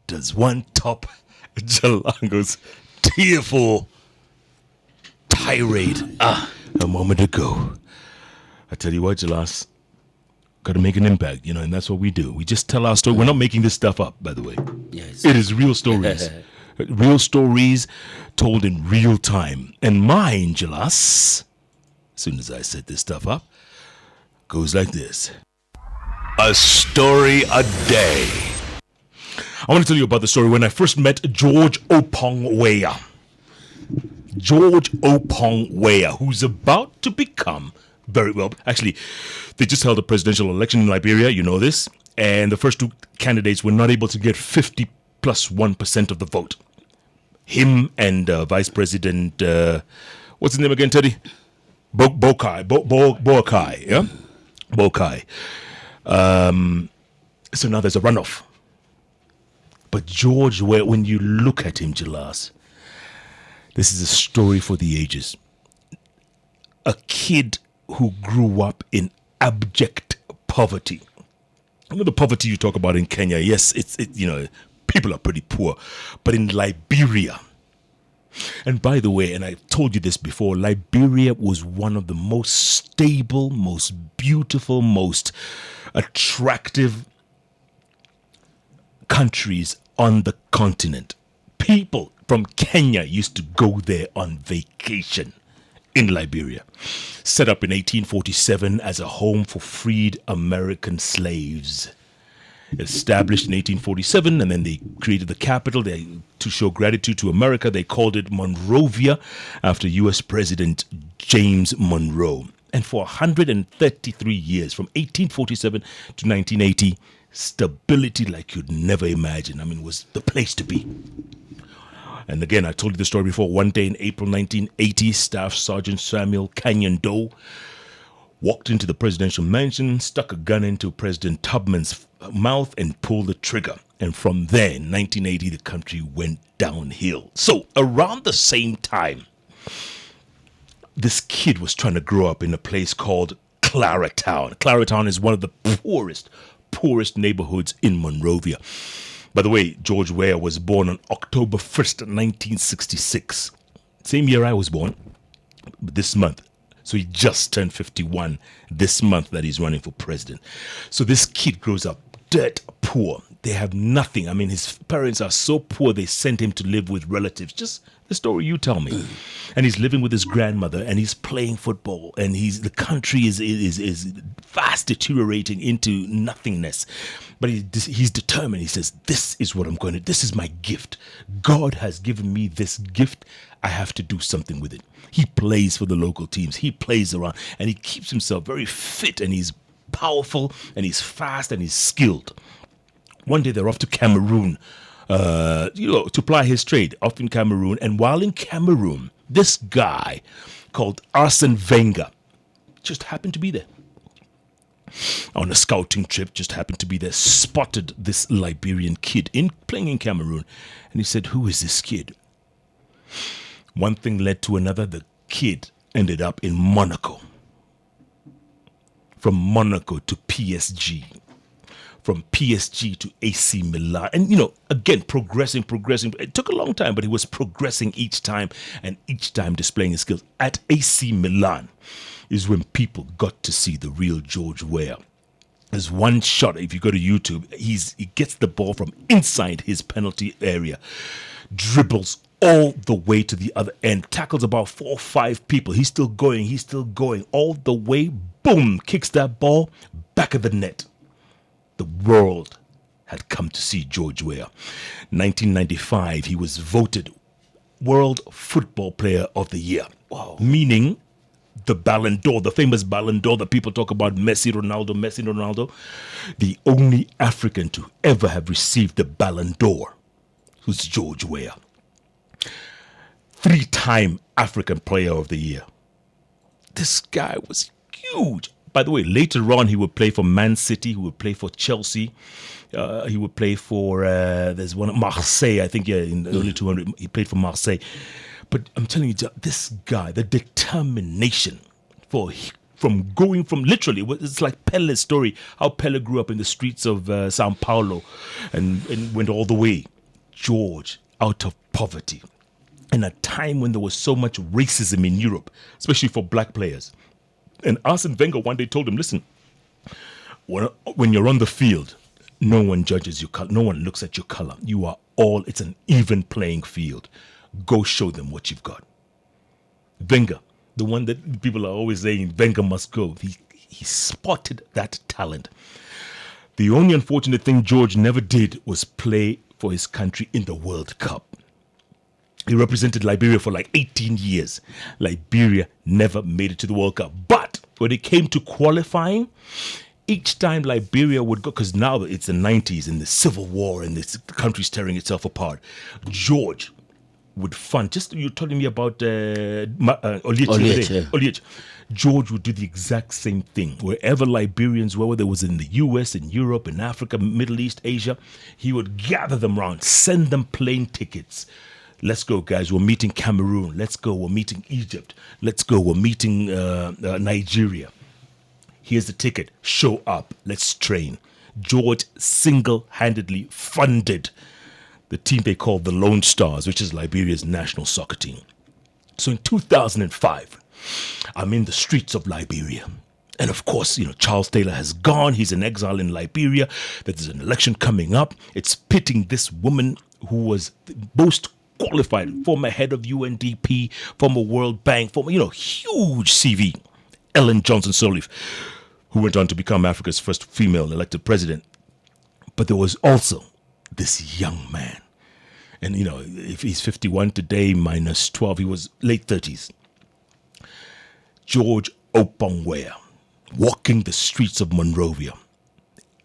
Does one top Jalango's tearful tirade a moment ago? I tell you what, Jalas, got to make an impact, and that's what we do. We just tell our story. We're not making this stuff up, by the way. Yes. It is real stories. Real stories told in real time. And mine, Jalas, as soon as I set this stuff up, goes like this. A story a day. I want to tell you about the story when I first met George Opong Weah. George Opong Weah, who's about to become very well. Actually, they just held a presidential election in Liberia, you know this, and the first two candidates were not able to get 50 plus 1% of the vote. Him and Vice President, what's his name again, Teddy? Boakai, yeah? Boakai. So now there's a runoff. But George, when you look at him, Jalas, this is a story for the ages. A kid who grew up in abject poverty. The poverty you talk about in Kenya, yes, it's people are pretty poor. But in Liberia, and by the way, and I told you this before, Liberia was one of the most stable, most beautiful, most attractive countries on the continent. People from Kenya used to go there on vacation in Liberia. Set up in 1847 as a home for freed American slaves. Established in 1847, and then they created the capital. To show gratitude to America, they called it Monrovia after U.S. President James Monroe. And for 133 years, from 1847 to 1980, stability like you'd never imagine. It was the place to be. And again, I told you the story before. One day in April 1980, Staff Sergeant Samuel Canyon Doe walked into the presidential mansion, stuck a gun into President Tubman's mouth, and pulled the trigger. And from there, in 1980, the country went downhill. So around the same time, this kid was trying to grow up in a place called Claratown. Claratown is one of the poorest neighborhoods in Monrovia. By the way, George Weah was born on October 1st, 1966. Same year I was born, this month. So he just turned 51 this month that he's running for president. So this kid grows up dirt poor. They have nothing. His parents are so poor they sent him to live with relatives. Just the story you tell me. And he's living with his grandmother, and he's playing football, and the country is fast deteriorating into nothingness. But he's determined. He says, this is what I'm going to, this is my gift. God has given me this gift. I have to do something with it. He plays for the local teams. He plays around, and he keeps himself very fit, and he's powerful, and he's fast, and he's skilled. One day they're off to Cameroon, to ply his trade, off in Cameroon. And while in Cameroon, this guy called Arsene Wenger just happened to be there. On a scouting trip, just happened to be there, spotted this Liberian kid playing in Cameroon. And he said, who is this kid? One thing led to another. The kid ended up in Monaco. From Monaco to PSG. From PSG to AC Milan. And, again, progressing. It took a long time, but he was progressing each time, and each time displaying his skills. At AC Milan is when people got to see the real George Weah. There's one shot, if you go to YouTube, he gets the ball from inside his penalty area, dribbles all the way to the other end, tackles about 4 or 5 people. He's still going all the way, boom, kicks that ball, back of the net. The world had come to see George Weah. 1995, he was voted World Football Player of the Year. Wow. Meaning the Ballon d'Or, the famous Ballon d'Or that people talk about, Messi, Ronaldo. The only African to ever have received the Ballon d'Or was George Weah. 3-time African Player of the Year. This guy was huge. By the way, later on, he would play for Man City. He would play for Chelsea. He would play for, there's one, Marseille. I think, in the early 200, he played for Marseille. But I'm telling you, this guy, the determination for from going from literally, it's like Pele's story, how Pele grew up in the streets of Sao Paulo and went all the way. George, out of poverty, in a time when there was so much racism in Europe, especially for black players. And Arsene Wenger one day told him, listen, when you're on the field, no one judges your color. No one looks at your color. It's an even playing field. Go show them what you've got. Wenger, the one that people are always saying, Wenger must go. He spotted that talent. The only unfortunate thing George never did was play for his country in the World Cup. He represented Liberia for like 18 years. Liberia never made it to the World Cup. But when it came to qualifying, each time Liberia would go, because now it's the 90s and the Civil War and the country's tearing itself apart, George would fund. Just you're telling me about Oliech. George would do the exact same thing. Wherever Liberians were, whether it was in the US, in Europe, in Africa, Middle East, Asia, he would gather them around, send them plane tickets. Let's go, guys. We're meeting Cameroon. Let's go. We're meeting Egypt. Let's go. We're meeting Nigeria. Here's the ticket. Show up. Let's train. George single-handedly funded the team they called the Lone Stars, which is Liberia's national soccer team. So in 2005, I'm in the streets of Liberia. And of course, Charles Taylor has gone. He's in exile in Liberia. There's an election coming up. It's pitting this woman who was the most qualified, former head of UNDP, former World Bank, former, huge CV, Ellen Johnson Sirleaf, who went on to become Africa's first female elected president. But there was also this young man. And, if he's 51 today, minus 12, he was late 30s. George Weah, walking the streets of Monrovia.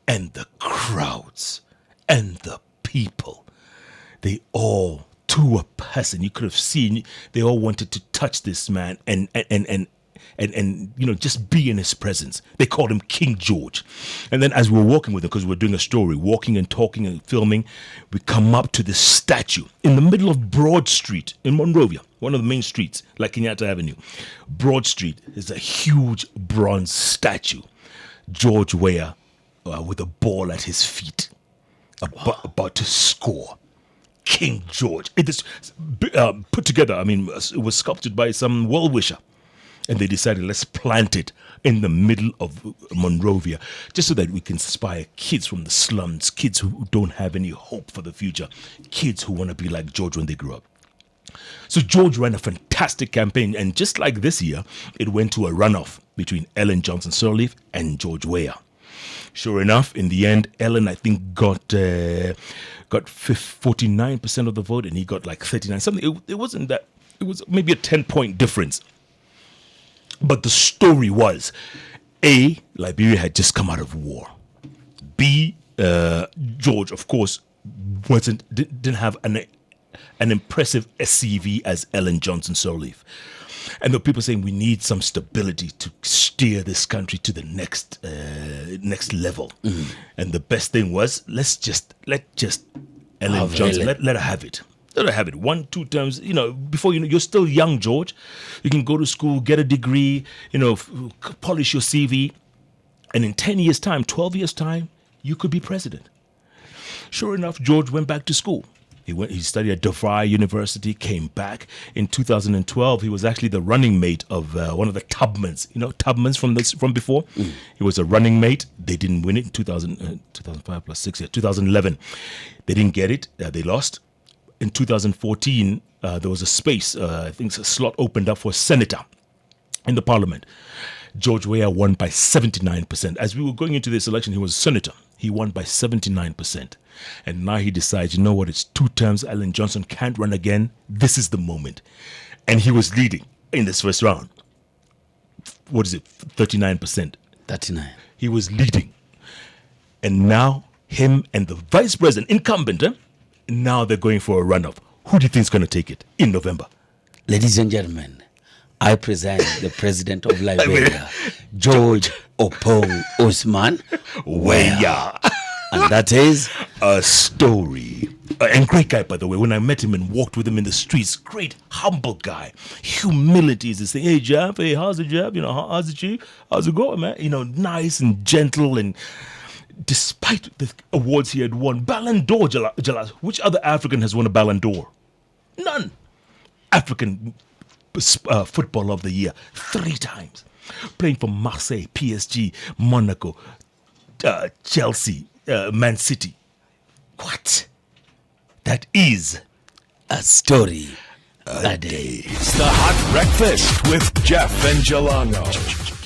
And the crowds and the people, they all, to a person, you could have seen, they all wanted to touch this man and just be in his presence. They called him King George. And then as we were walking with him, because we were doing a story, walking and talking and filming, we come up to this statue in the middle of Broad Street in Monrovia, one of the main streets, like Kenyatta Avenue. Broad Street is a huge bronze statue. George Weah with a ball at his feet, about to score. King George. It is put together, it was sculpted by some well-wisher. And they decided, let's plant it in the middle of Monrovia, just so that we can inspire kids from the slums, kids who don't have any hope for the future, kids who want to be like George when they grow up. So George ran a fantastic campaign, and just like this year, it went to a runoff between Ellen Johnson Sirleaf and George Weah. Sure enough, in the end, Ellen, I think, got 49% of the vote, and he got like 39. Something. It wasn't that. It was maybe a 10-point difference. But the story was, A, Liberia had just come out of war. B, George, of course, didn't have an impressive SCV as Ellen Johnson Sirleaf. And there were people saying we need some stability to steer this country to the next level. Mm. And the best thing was, let Ellen Johnson, let her have it. Let her have it. 1-2 terms, before you're still young, George. You can go to school, get a degree, polish your CV. And in 10 years' time, 12 years' time, you could be president. Sure enough, George went back to school. He studied at DeVry University, came back. In 2012, he was actually the running mate of one of the Tubmans. Tubmans from before? Mm. He was a running mate. They didn't win it in 2005 plus 6 years, 2011. They didn't get it. They lost. In 2014, there was a space, I think a slot opened up for a senator in the parliament. George Weah won by 79%. As we were going into this election, he was a senator. He won by 79%. And now he decides, it's 2 terms. Ellen Johnson can't run again. This is the moment. And he was leading in this first round. What is it? 39%. 39. He was leading. And now him and the vice president, incumbent, now they're going for a runoff. Who do you think is going to take it in November? Ladies and gentlemen, I present the president of Liberia, George Opong Osman Weah. And that is a story. And great guy, by the way. When I met him and walked with him in the streets, great, humble guy. Humility is this thing. Hey, Jeff, hey, how's it, Jeff? How's it, Chief? How's it going, man? Nice and gentle. And despite the awards he had won, Ballon d'Or, Jalas, which other African has won a Ballon d'Or? None. African Footballer of the Year 3 times. Playing for Marseille, PSG, Monaco, Chelsea, Man City. What? That is A story a day. It's the Hot Breakfast with Jeff and Jelano.